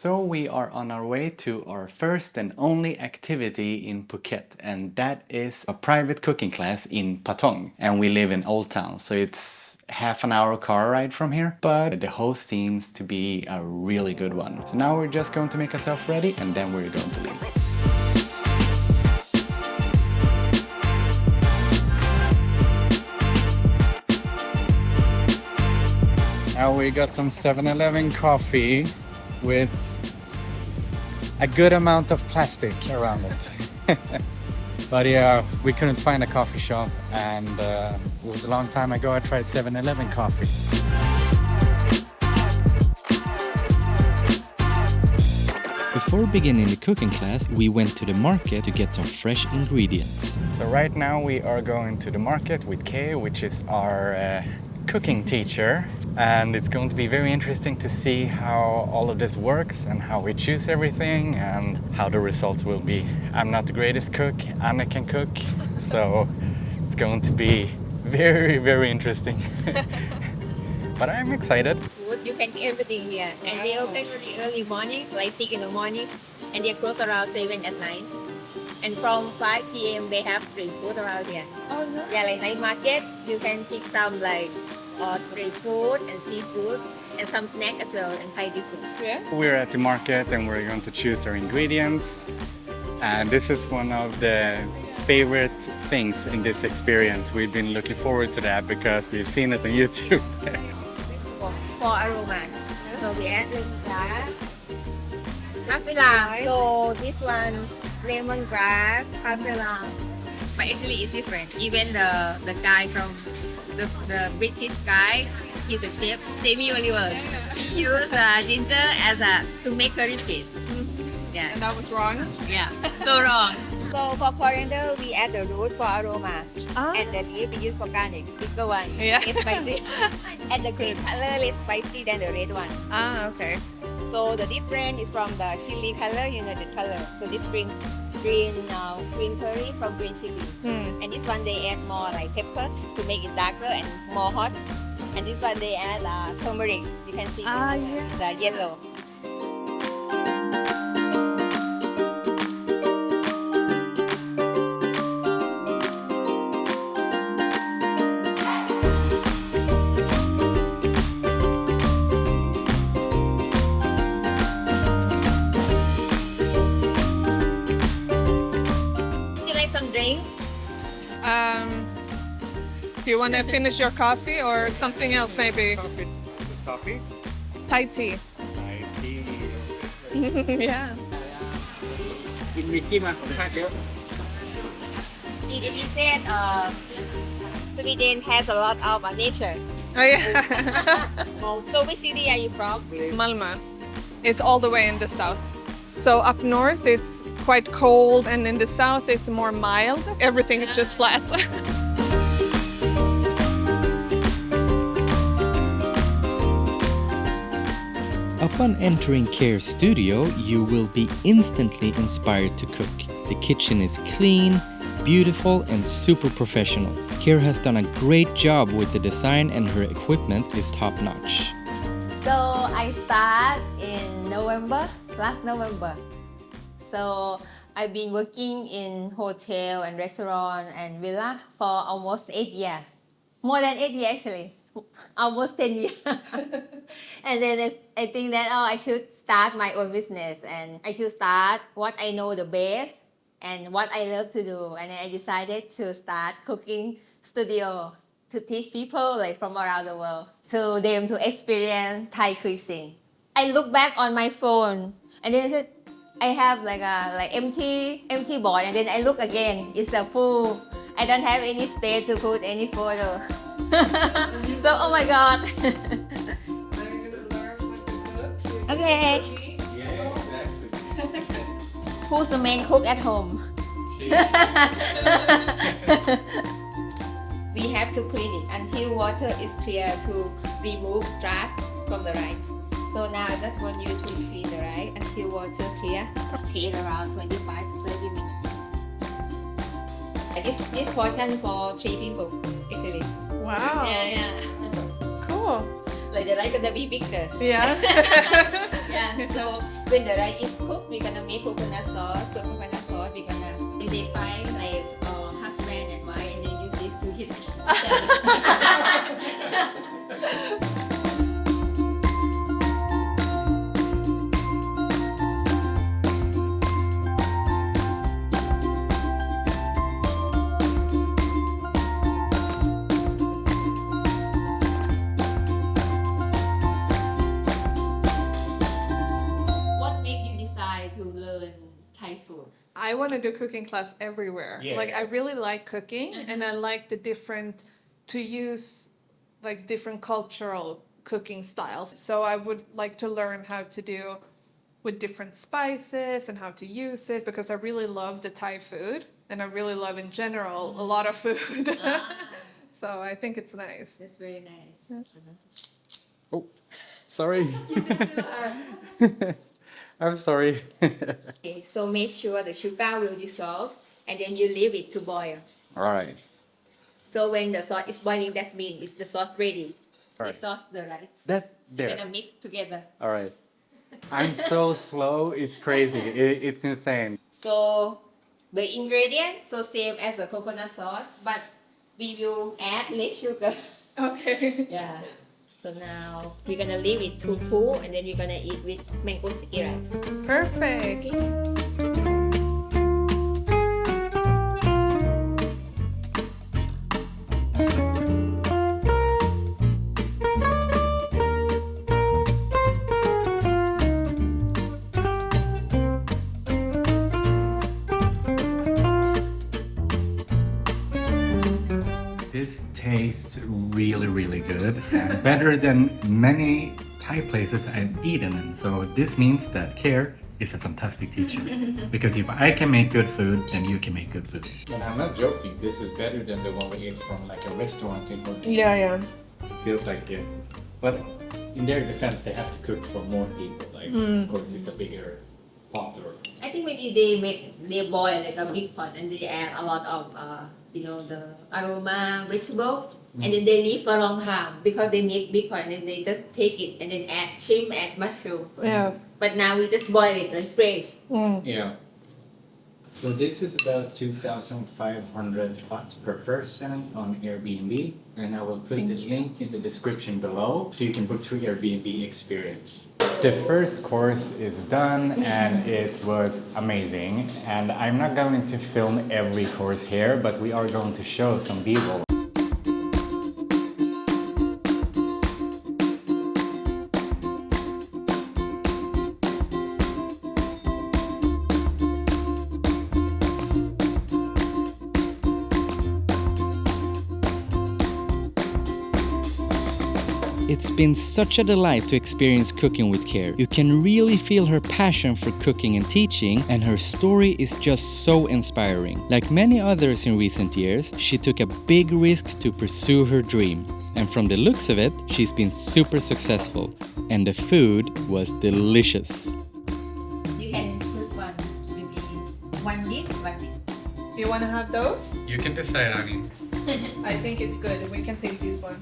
So we are on our way to our first and only activity in Phuket, and that is a private cooking class in Patong. And we live in Old Town, so it's half an hour car ride from here, but the host seems to be a really good one. So now we're just going to make ourselves ready and then we're going to leave. Now we got some 7-Eleven coffee with a good amount of plastic around it. But yeah, we couldn't find a coffee shop, and it was a long time ago I tried 7-Eleven coffee. Before beginning the cooking class, we went to the market to get some fresh ingredients. So right now we are going to the market with Kay, which is our cooking teacher. And it's going to be very interesting to see how all of this works and how we choose everything and how the results will be. I'm not the greatest cook, Anna can cook, so it's going to be very, very interesting. But I'm excited. You can get everything here. And they open really early morning, like 6 in the morning, and they close around 7 at night. And from 5 p.m. they have street food around here. Oh, no. Yeah, like night market, you can pick some like street food and seafood and some snack as well and Thai dishes. Yeah. We're at the market and we're going to choose our ingredients. And this is one of the favorite things in this experience. We've been looking forward to that because we've seen it on YouTube. For aroma. So we add lemongrass, kaffir. So this one, lemongrass, kaffir. But actually it's different. Even the guy from the British guy, he's a chef, Jamie Oliver. He used ginger as to make curry paste. Yeah. And that was wrong? Yeah, so wrong. So for coriander, we add the root for aroma. And the leaf we use for garnish, bigger one. Yeah. It's spicy. And the green color is spicy than the red one. Okay. So the difference is from the chili color, the color. So this green curry from green chili. And this one they add more like pepper to make it darker and more hot. And this one they add turmeric. You can see it's yellow. Do you want to finish your coffee or something else maybe? Coffee? Thai tea. Thai tea. Yeah. He said Sweden has a lot of nature. Oh yeah. So which city are you from? Malmö. It's all the way in the south. So up north it's quite cold, and in the south it's more mild. Everything is just flat. Upon entering Kair's studio, you will be instantly inspired to cook. The kitchen is clean, beautiful, and super professional. Kair has done a great job with the design and her equipment is top-notch. So I start in last November. So I've been working in hotel and restaurant and villa for almost 8 years. More than 8 years actually. Almost 10 years. And then I think that I should start my own business and I should start what I know the best and what I love to do. And then I decided to start cooking studio to teach people like from around the world to them to experience Thai cuisine. I look back on my phone and then I said I have like a empty board, and then I look again, it's a full. I don't have any space to put any photo. So oh my god. Okay. Who's the main cook at home? We have to clean it until water is clear to remove starch from the rice. So now I just want you to clean the rice until water clear. Take around 25 to 30 minutes. This portion for 3 people actually. Wow. Yeah. It's cool. Like the rice gonna be bigger. Yeah. Yeah. So when the rice is cooked, we're gonna make coconut sauce. So coconut sauce, we're gonna if they find like husband and wife, and then use it to hit each other. What made you decide to learn Thai food? I want to do cooking class everywhere. Yeah. Like I really like cooking and I like the different to use like different cultural cooking styles. So I would like to learn how to do with different spices and how to use it because I really love the Thai food and I really love in general a lot of food. So I think it's nice. That's very nice. Oh, sorry. I'm sorry. Okay, so make sure the sugar will dissolve and then you leave it to boil. All right. So when the sauce is boiling, that means it's the sauce ready. Right. The sauce, the rice. That You're there. gonna mix together. All right. I'm so slow. It's crazy. It's insane. So the ingredients, so same as the coconut sauce, but we will add less sugar. Okay. Yeah. So now we're gonna leave it to cool and then we're gonna eat with mango sticky rice. Perfect. This tastes really, really good and better than many Thai places I've eaten in. So this means that Care is a fantastic teacher. Because if I can make good food, then you can make good food. And I'm not joking. This is better than the one we ate from like a restaurant in Phuket. Yeah. It feels like it. But in their defense, they have to cook for more people. Like, of course, it's a bigger pot or... I think maybe they boil like a big pot and they add a lot of the aroma vegetables and then they leave for a long time because they make big pot and then they just take it and then add shrimp, add mushroom. Yeah. But now we just boil it and fresh. Yeah. So this is about 2,500 baht per person on Airbnb, and I will put the link in the description below so you can book through Airbnb experience. The first course is done and it was amazing, and I'm not going to film every course here, but we are going to show some B-roll. It's been such a delight to experience cooking with Care. You can really feel her passion for cooking and teaching, and her story is just so inspiring. Like many others in recent years, she took a big risk to pursue her dream. And from the looks of it, she's been super successful. And the food was delicious. You can choose one. Maybe one this, one this. Do you want to have those? You can decide, Annie. I think it's good. We can take this one.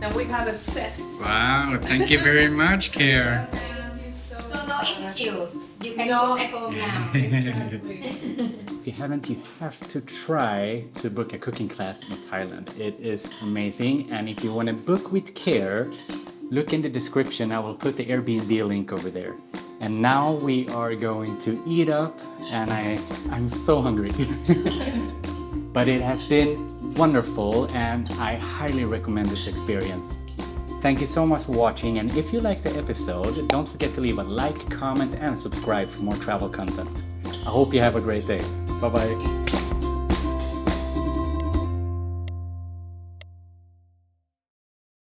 And we have a set. Wow, thank you very much, Care. So no excuse. You can No. cook at home now. If you haven't, you have to try to book a cooking class in Thailand. It is amazing. And if you want to book with Care, look in the description. I will put the Airbnb link over there. And now we are going to eat up, and I'm so hungry. But it has been wonderful, and I highly recommend this experience. Thank you so much for watching, and if you liked the episode, don't forget to leave a like, comment, and subscribe for more travel content. I hope you have a great day. Bye bye.